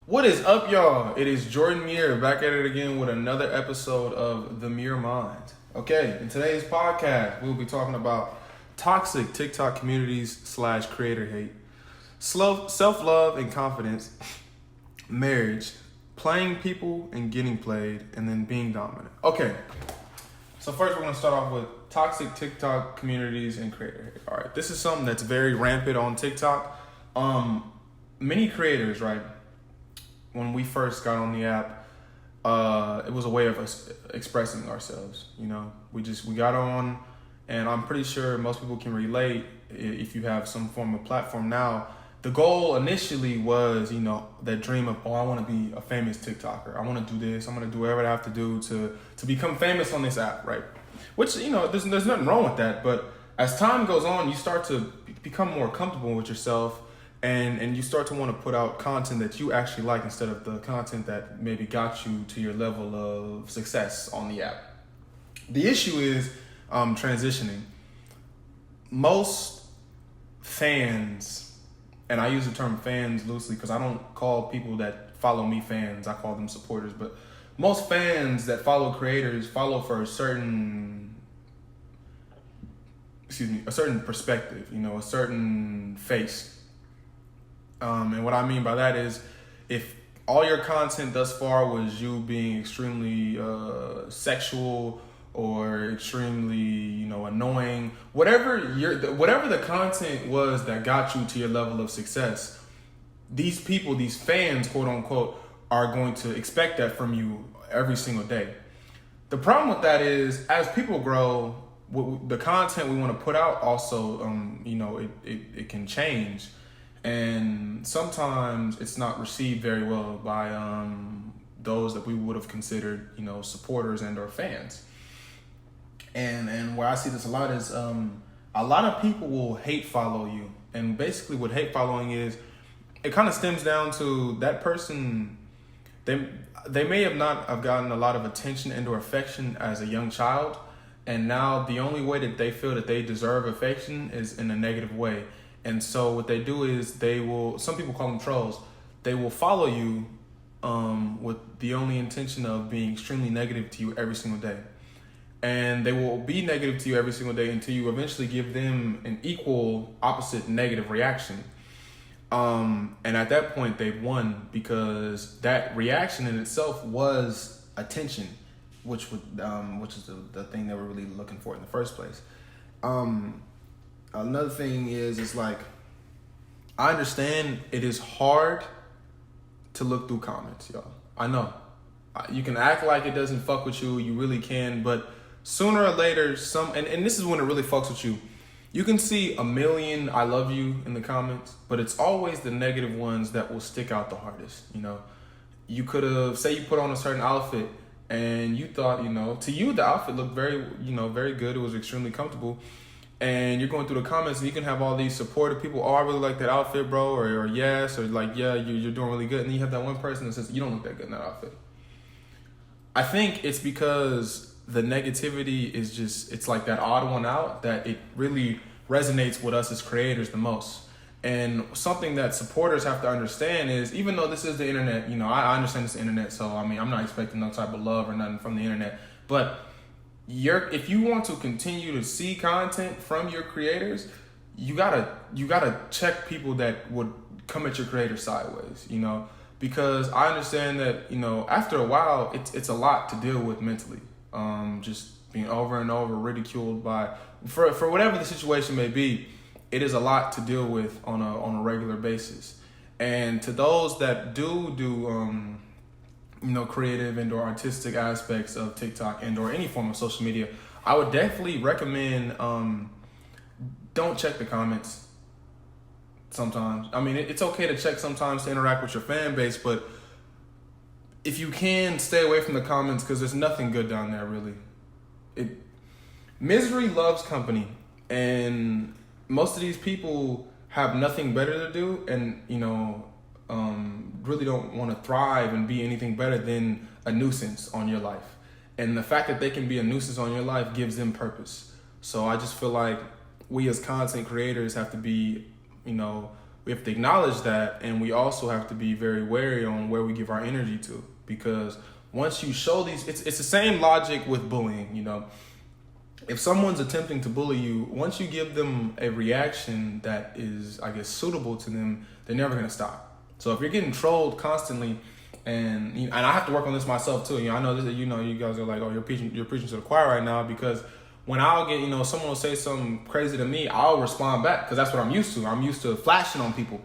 What is up, y'all? It is Jordan Mure back at it again with another episode of the Mure Mind. Okay, in today's podcast, we'll be talking about toxic TikTok communities / creator hate, self-love and confidence, marriage, playing people and getting played, and then being dominant. Okay, so first we're going to start off with toxic TikTok communities and creator hate. All right, this is something that's very rampant on TikTok. Many creators, right? When we first got on the app, it was a way of us expressing ourselves. You know, we got on, and I'm pretty sure most people can relate if you have some form of platform now. The goal initially was, you know, that dream of, I want to be a famous TikToker. I want to do this. I'm going to do whatever I have to do to become famous on this app, right? Which, you know, there's nothing wrong with that. But as time goes on, you start to become more comfortable with yourself. And you start to want to put out content that you actually like instead of the content that maybe got you to your level of success on the app. The issue is transitioning. Most fans, and I use the term fans loosely because I don't call people that follow me fans, I call them supporters, but most fans that follow creators follow for a certain perspective, you know, a certain face. And what I mean by that is, if all your content thus far was you being extremely sexual or extremely, you know, annoying, whatever the content was that got you to your level of success, these people, these fans, quote unquote, are going to expect that from you every single day. The problem with that is, as people grow, the content we want to put out also, you know, it can change. And sometimes it's not received very well by those that we would have considered, you know, supporters and or fans. And where I see this a lot is a lot of people will hate follow you. And basically what hate following is, it kind of stems down to that person, they may have not have gotten a lot of attention and or affection as a young child. And now the only way that they feel that they deserve affection is in a negative way. And so what they do is some people call them trolls, they will follow you with the only intention of being extremely negative to you every single day. And they will be negative to you every single day until you eventually give them an equal opposite negative reaction. And at that point they've won, because that reaction in itself was attention, which is the thing that we're really looking for in the first place. Another thing is like, I understand it is hard to look through comments, y'all. I know. You can act like it doesn't fuck with you, you really can, but sooner or later, and this is when it really fucks with you. You can see a million I love you in the comments, but it's always the negative ones that will stick out the hardest, you know. You could have, say you put on a certain outfit and you thought, you know, to you the outfit looked very good, it was extremely comfortable. And you're going through the comments and you can have all these supportive people, I really like that outfit, bro, or yes, or like, yeah, you're doing really good. And then you have that one person that says, you don't look that good in that outfit. I think it's because the negativity is just, it's like that odd one out that it really resonates with us as creators the most. And something that supporters have to understand is, even though this is the internet, you know, I understand it's the internet, so I mean, I'm not expecting no type of love or nothing from the internet, but if you want to continue to see content from your creators, you gotta check people that would come at your creator sideways, you know, because I understand that, you know, after a while, it's a lot to deal with mentally. Just being over and over ridiculed for whatever the situation may be, it is a lot to deal with on a regular basis. And to those that do you know, creative and or artistic aspects of TikTok and or any form of social media, I would definitely recommend don't check the comments sometimes. I mean, it's okay to check sometimes to interact with your fan base, but if you can, stay away from the comments, because there's nothing good down there, really. Misery loves company, and most of these people have nothing better to do, and, you know, really don't want to thrive and be anything better than a nuisance on your life. And the fact that they can be a nuisance on your life gives them purpose. So I just feel like we as content creators have to be, you know, we have to acknowledge that, and we also have to be very wary on where we give our energy to, because once you show these, it's the same logic with bullying, you know. If someone's attempting to bully you, once you give them a reaction that is, I guess, suitable to them, they're never gonna stop. So if you're getting trolled constantly, and I have to work on this myself too. You know, I know this. You know, you guys are like, oh, you're preaching to the choir right now, because when I'll get, someone will say something crazy to me, I'll respond back, because that's what I'm used to. I'm used to flashing on people.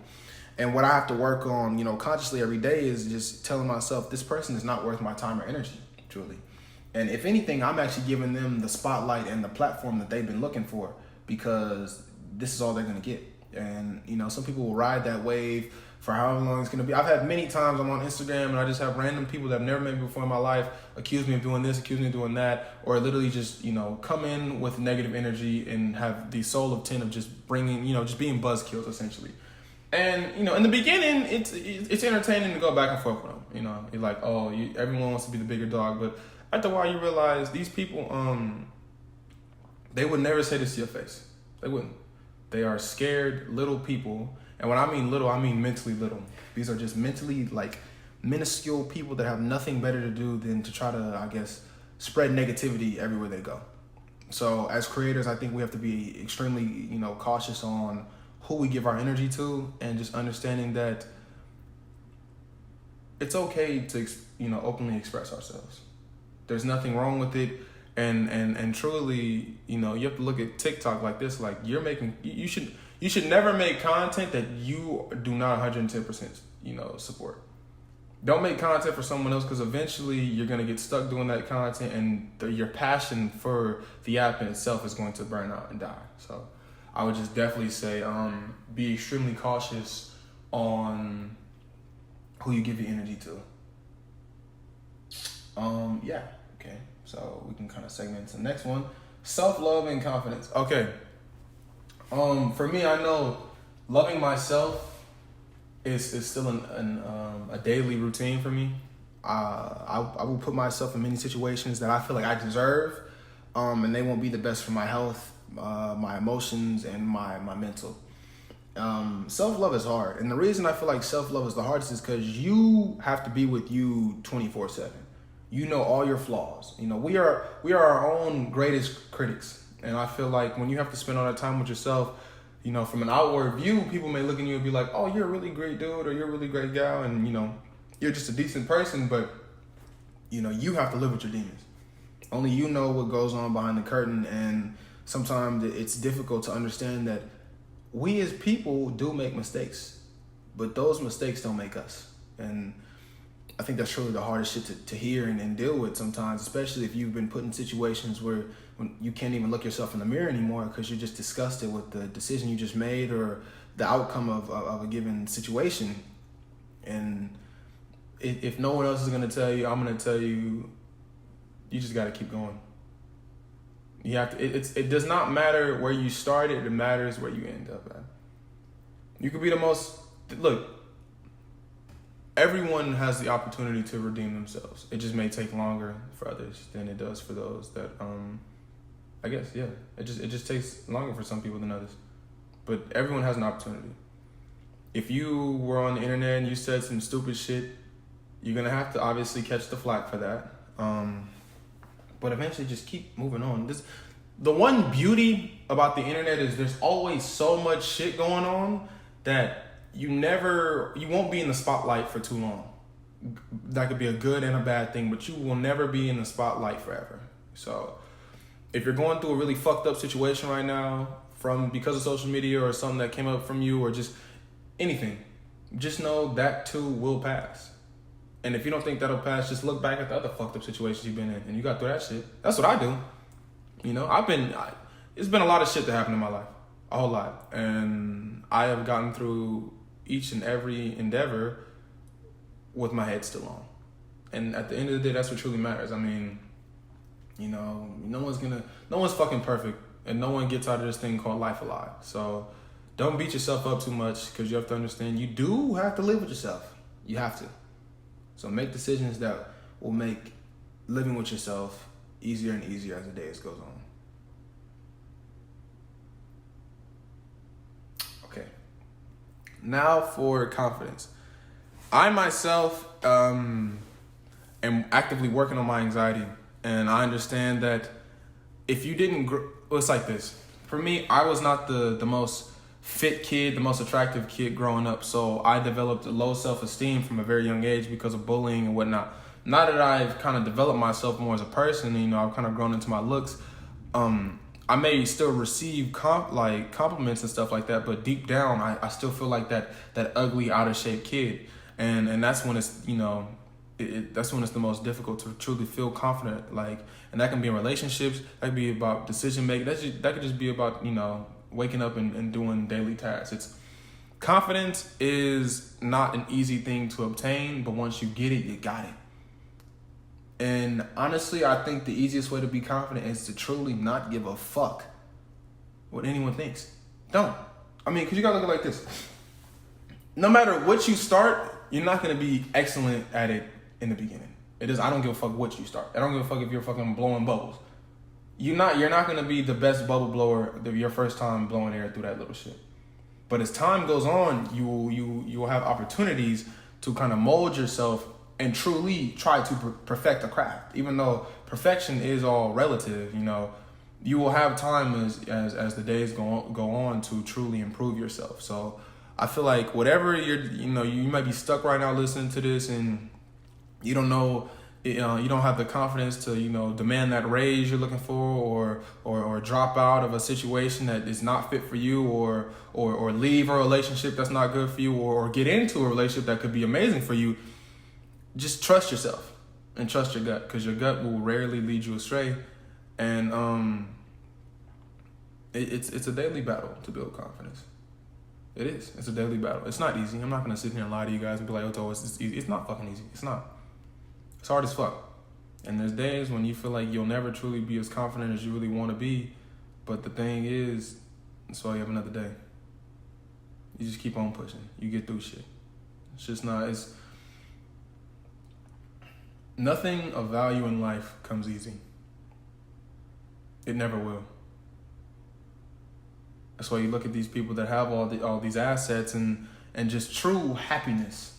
And what I have to work on, consciously every day is just telling myself, this person is not worth my time or energy, truly. And if anything, I'm actually giving them the spotlight and the platform that they've been looking for, because this is all they're going to get. And, some people will ride that wave for however long it's going to be. I've had many times I'm on Instagram and I just have random people that I've never met before in my life accuse me of doing this, accuse me of doing that, or literally just, come in with negative energy and have the soul of 10 of just bringing, just being buzzkills essentially. And, in the beginning, it's entertaining to go back and forth with them. You're like, oh, everyone wants to be the bigger dog. But after a while, you realize these people, they would never say this to your face. They wouldn't. They are scared little people. And when I mean little, I mean mentally little. These are just mentally, minuscule people that have nothing better to do than to try to, I guess, spread negativity everywhere they go. So as creators, I think we have to be extremely, cautious on who we give our energy to, and just understanding that it's okay to, openly express ourselves. There's nothing wrong with it. And truly, you have to look at TikTok like this, like you should never make content that you do not 110%, support. Don't make content for someone else, because eventually you're going to get stuck doing that content, and your passion for the app in itself is going to burn out and die. So I would just definitely say, be extremely cautious on who you give your energy to. Yeah. Okay. So we can kind of segment to the next one. Self-love and confidence. Okay. For me, I know loving myself is still a daily routine for me. I will put myself in many situations that I feel like I deserve, and they won't be the best for my health, my emotions, and my mental. Self-love is hard. And the reason I feel like self-love is the hardest is because you have to be with you 24/7. You know all your flaws. We are our own greatest critics. And I feel like when you have to spend all that time with yourself, from an outward view, people may look at you and be like, oh, you're a really great dude, or you're a really great gal, and, you're just a decent person, but, you have to live with your demons. Only you know what goes on behind the curtain, and sometimes it's difficult to understand that we as people do make mistakes, but those mistakes don't make us. And I think that's truly the hardest shit to hear and deal with sometimes, especially if you've been put in situations where when you can't even look yourself in the mirror anymore because you're just disgusted with the decision you just made or the outcome of a given situation. And if no one else is going to tell you, I'm going to tell you, you just got to keep going. You have to. It does not matter where you started. It matters where you end up at. You could be the most. Look, everyone has the opportunity to redeem themselves. It just may take longer for others than it does for those that. I guess yeah. It just takes longer for some people than others, but everyone has an opportunity. If you were on the internet and you said some stupid shit, you're gonna have to obviously catch the flack for that. But eventually just keep moving on. The one beauty about the internet is there's always so much shit going on that you won't be in the spotlight for too long. That could be a good and a bad thing, but you will never be in the spotlight forever. So if you're going through a really fucked up situation right now because of social media or something that came up from you or just anything, just know that too will pass. And if you don't think that'll pass, just look back at the other fucked up situations you've been in and you got through that shit. That's what I do. It's been a lot of shit that happened in my life, a whole lot. And I have gotten through each and every endeavor with my head still on. And at the end of the day, that's what truly matters. I mean, no one's fucking perfect, and no one gets out of this thing called life alive. So don't beat yourself up too much, because you have to understand you do have to live with yourself. You have to. So make decisions that will make living with yourself easier and easier as the days goes on. Okay. Now for confidence. I myself am actively working on my anxiety, and I understand that if you didn't, well, it's like this. For me, I was not the most fit kid, the most attractive kid growing up, so I developed a low self-esteem from a very young age because of bullying and whatnot. Now that I've kind of developed myself more as a person, I've kind of grown into my looks. I may still receive compliments and stuff like that, but deep down, I still feel like that ugly, out of shape kid, and that's when it's that's when it's the most difficult to truly feel confident. And that can be in relationships, that could be about decision making, that could just be about waking up and doing daily tasks. Confidence is not an easy thing to obtain, but once you get it, you got it. And honestly, I think the easiest way to be confident is to truly not give a fuck what anyone thinks. Don't. Because you gotta look at it like this. No matter what you start, you're not gonna be excellent at it in the beginning. I don't give a fuck what you start. I don't give a fuck if you're fucking blowing bubbles. You're not gonna be the best bubble blower your first time blowing air through that little shit. But as time goes on, you will have opportunities to kind of mold yourself and truly try to perfect the craft. Even though perfection is all relative, you will have time as the days go on to truly improve yourself. So I feel like whatever you might be stuck right now listening to this, and you don't know, you don't have the confidence to demand that raise you're looking for, or drop out of a situation that is not fit for you, or leave a relationship that's not good for you, or get into a relationship that could be amazing for you. Just trust yourself and trust your gut, because your gut will rarely lead you astray. And it's a daily battle to build confidence. It is. It's a daily battle. It's not easy. I'm not gonna sit here and lie to you guys and be like, "Oh, it's easy." It's not fucking easy. It's not. It's hard as fuck. And there's days when you feel like you'll never truly be as confident as you really want to be. But the thing is, that's why you have another day. You just keep on pushing. You get through shit. It's just not. Nothing of value in life comes easy. It never will. That's why you look at these people that have all these assets and just true happiness.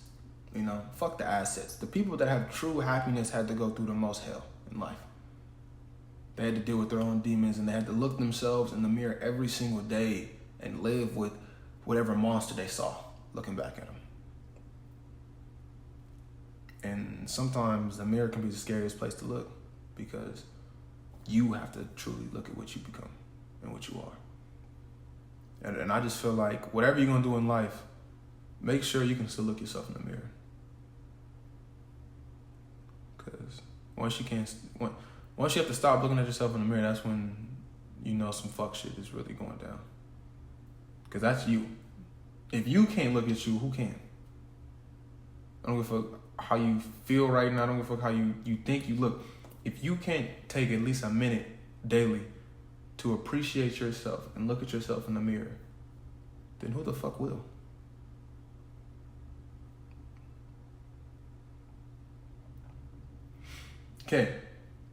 Fuck the assets. The people that have true happiness had to go through the most hell in life. They had to deal with their own demons, and they had to look themselves in the mirror every single day and live with whatever monster they saw looking back at them. And sometimes the mirror can be the scariest place to look, because you have to truly look at what you become and what you are. And I just feel like whatever you're going to do in life, make sure you can still look yourself in the mirror. Because once you have to stop looking at yourself in the mirror, that's when some fuck shit is really going down. Because that's you. If you can't look at you, who can? I don't give a fuck how you feel right now. I don't give a fuck how you think you look. If you can't take at least a minute daily to appreciate yourself and look at yourself in the mirror, then who the fuck will? Okay,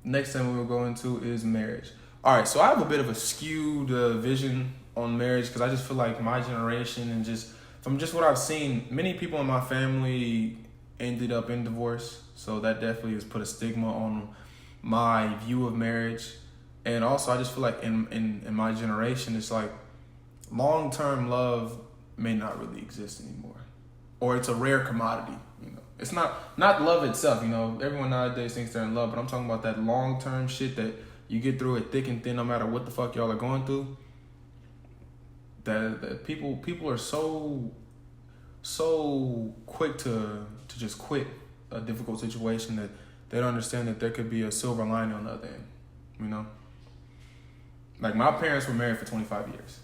next thing we'll go into is marriage. All right, so I have a bit of a skewed vision on marriage, because I just feel like my generation, and just from just what I've seen, many people in my family ended up in divorce. So that definitely has put a stigma on my view of marriage. And also I just feel like in my generation, it's like long-term love may not really exist anymore, or it's a rare commodity. It's not love itself. Everyone nowadays thinks they're in love, but I'm talking about that long-term shit that you get through it thick and thin, no matter what the fuck y'all are going through. That people are so quick to just quit a difficult situation, that they don't understand that there could be a silver lining on the other end. Like, my parents were married for 25 years.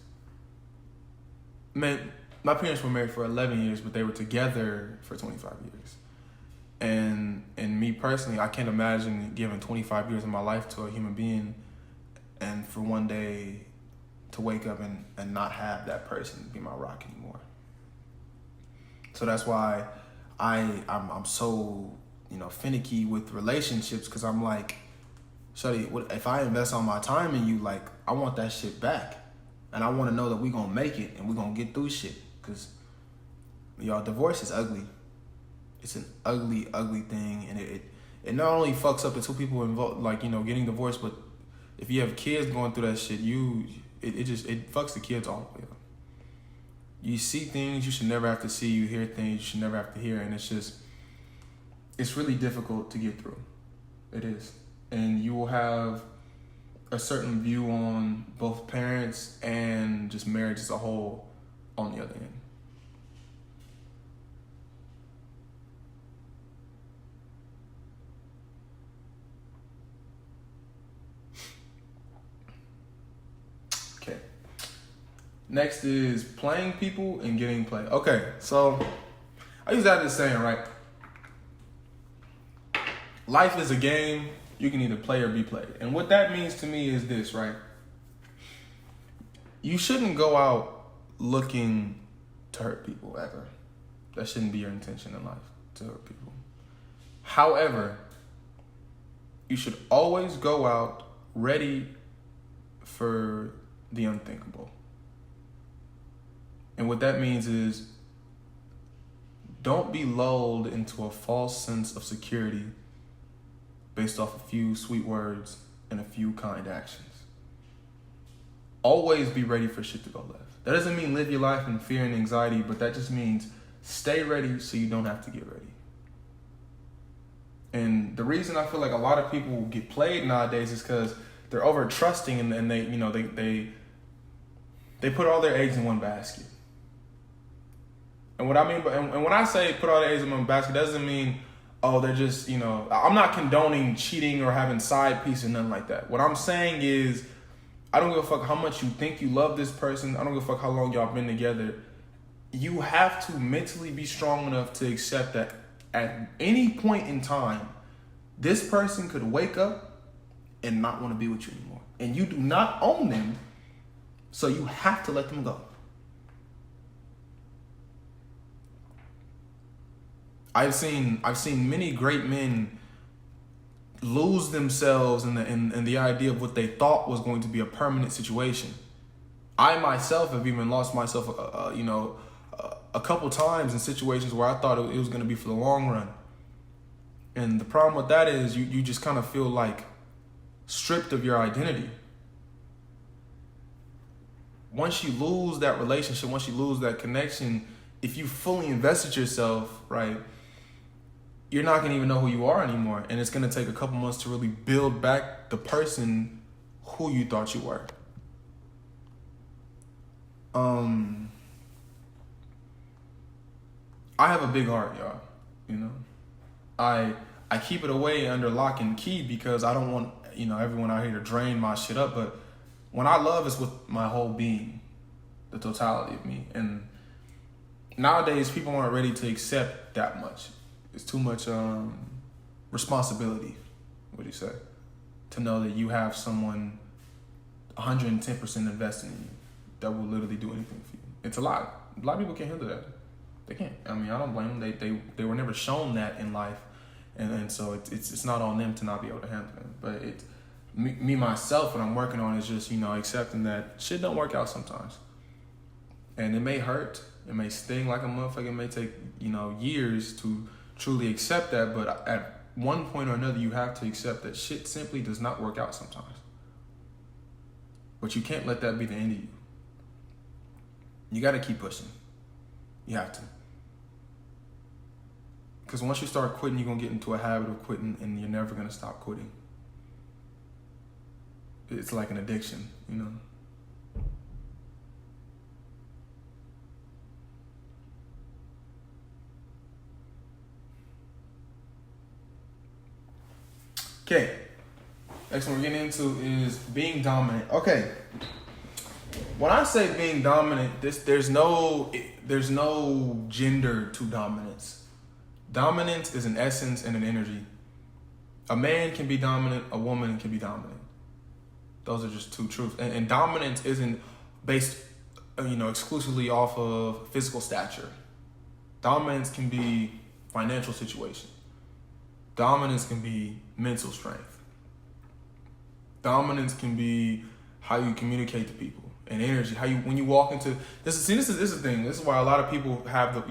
Man, my parents were married for 11 years, but they were together for 25 years. And me personally, I can't imagine giving 25 years of my life to a human being, and for one day to wake up and not have that person be my rock anymore. So that's why I'm so finicky with relationships, because I'm like, Shuddy, if I invest all my time in you, like, I want that shit back, and I want to know that we gonna make it and we gonna get through shit. Because Y'all, divorce is ugly. It's an ugly, ugly thing, and it not only fucks up the two people involved, like, you know, getting divorced, but if you have kids going through that shit, it fucks the kids all the way up. You see things you should never have to see. You hear things you should never have to hear, and it's really difficult to get through. It is, and you will have a certain view on both parents and just marriage as a whole on the other end. Okay. Next is playing people and getting played. Okay, so I used to have this saying, right? Life is a game. You can either play or be played. And what that means to me is this, right? You shouldn't go out looking to hurt people ever. That shouldn't be your intention in life, to hurt people. However, you should always go out ready for the unthinkable. And what that means is, don't be lulled into a false sense of security based off a few sweet words and a few kind actions. Always be ready for shit to go left. That doesn't mean live your life in fear and anxiety, but that just means stay ready so you don't have to get ready. And the reason I feel like a lot of people get played nowadays is because they're over trusting, and they, you know, they put all their eggs in one basket. And what I mean by, and when I say put all their eggs in one basket, doesn't mean, oh, they're just, you know, I'm not condoning cheating or having side piece or nothing like that. What I'm saying is, I don't give a fuck how much you think you love this person. I don't give a fuck how long y'all been together. You have to mentally be strong enough to accept that at any point in time, this person could wake up and not want to be with you anymore. And you do not own them, so you have to let them go. I've seen many great men lose themselves in the idea of what they thought was going to be a permanent situation. I myself have even lost myself, a couple times in situations where I thought it was going to be for the long run. And the problem with that is you just kind of feel like stripped of your identity. Once you lose that relationship, once you lose that connection, if you fully invested yourself, right, you're not going to even know who you are anymore. And it's going to take a couple months to really build back the person who you thought you were. I have a big heart, y'all. You know, I keep it away under lock and key because I don't want, everyone out here to drain my shit up. But when I love, it's with my whole being, the totality of me. And nowadays, people aren't ready to accept that much. It's too much responsibility, what do you say, to know that you have someone 110% invested in you that will literally do anything for you. It's a lot. A lot of people can't handle that. They can't. I mean, I don't blame them. They were never shown that in life, and so it's not on them to not be able to handle it. But me myself, what I'm working on is just accepting that shit don't work out sometimes, and it may hurt, it may sting like a motherfucker, it may take years to truly accept that. But at one point or another, you have to accept that shit simply does not work out sometimes. But you can't let that be the end of you. You got to keep pushing. You have to. Because once you start quitting, you're going to get into a habit of quitting, and you're never going to stop quitting. It's like an addiction, Okay. Next one we're getting into is being dominant. Okay. When I say being dominant, there's no gender to dominance. Dominance is an essence and an energy. A man can be dominant, a woman can be dominant. Those are just two truths. And dominance isn't based, exclusively off of physical stature. Dominance can be financial situation. Dominance can be mental strength. Dominance can be how you communicate to people. and energy. How you when you walk into this is the thing. This is why a lot of people have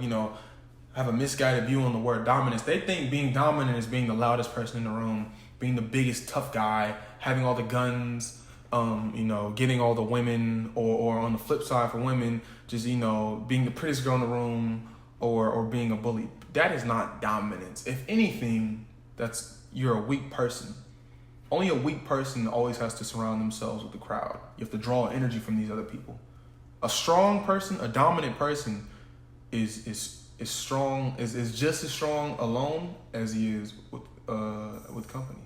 have a misguided view on the word dominance. They think being dominant is being the loudest person in the room, being the biggest tough guy, having all the guns, getting all the women, or on the flip side for women, just being the prettiest girl in the room, or being a bully. That is not dominance. If anything, you're a weak person. Only a weak person always has to surround themselves with the crowd. You have to draw energy from these other people. A strong person, a dominant person, is strong, is just as strong alone as he is with company.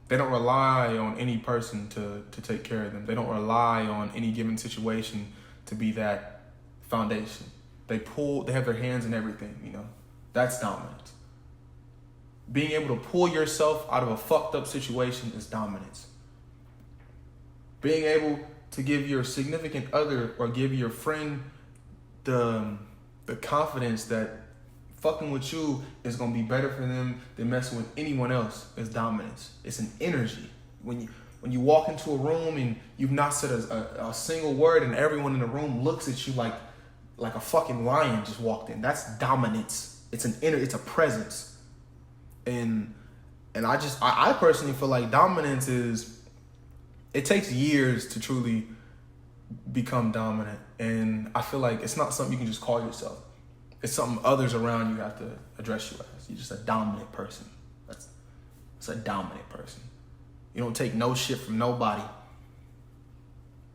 They don't rely on any person to take care of them. They don't rely on any given situation to be that foundation. They have their hands in everything, That's dominance. Being able to pull yourself out of a fucked up situation is dominance. Being able to give your significant other or give your friend the confidence that fucking with you is gonna be better for them than messing with anyone else is dominance. It's an energy. When you walk into a room and you've not said a single word and everyone in the room looks at you like a fucking lion just walked in. That's dominance. It's a presence. And I personally feel like dominance it takes years to truly become dominant. And I feel like it's not something you can just call yourself. It's something others around you have to address you as. You're just a dominant person. It's a dominant person. You don't take no shit from nobody.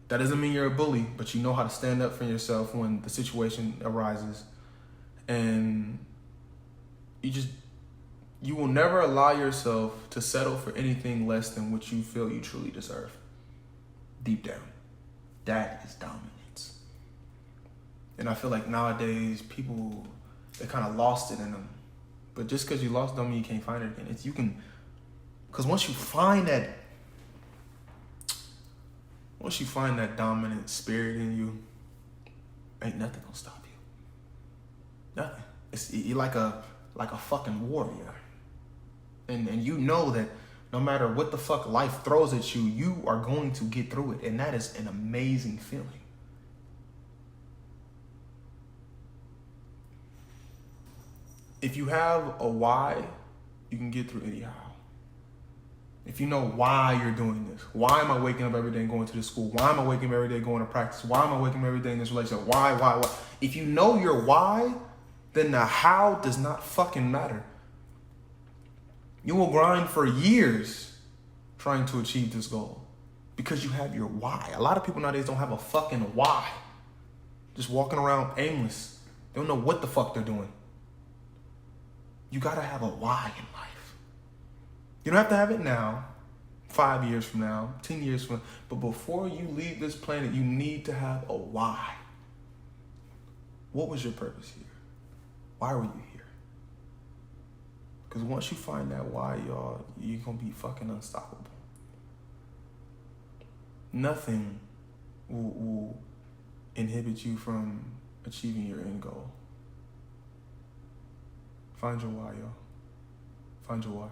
That doesn't mean you're a bully, but you know how to stand up for yourself when the situation arises. And you will never allow yourself to settle for anything less than what you feel you truly deserve. Deep down. That is dominance. And I feel like nowadays people, they kind of lost it in them. But just because you lost it don't mean you can't find it again. Because once you find that dominant spirit in you, ain't nothing gonna stop you. Nothing. You're like a fucking warrior. And you know that no matter what the fuck life throws at you, you are going to get through it. And that is an amazing feeling. If you have a why, you can get through anyhow. If you know why you're doing this, why am I waking up every day and going to this school? Why am I waking up every day going to practice? Why am I waking up every day in this relationship? Why? If you know your why, then the how does not fucking matter. You will grind for years trying to achieve this goal because you have your why. A lot of people nowadays don't have a fucking why. Just walking around aimless. They don't know what the fuck they're doing. You gotta have a why in life. You don't have to have it now, 5 years from now, 10 years from now, but before you leave this planet, you need to have a why. What was your purpose here? Why were you here? Because once you find that why, y'all, you're gonna be fucking unstoppable. Nothing will inhibit you from achieving your end goal. Find your why, y'all. Find your why.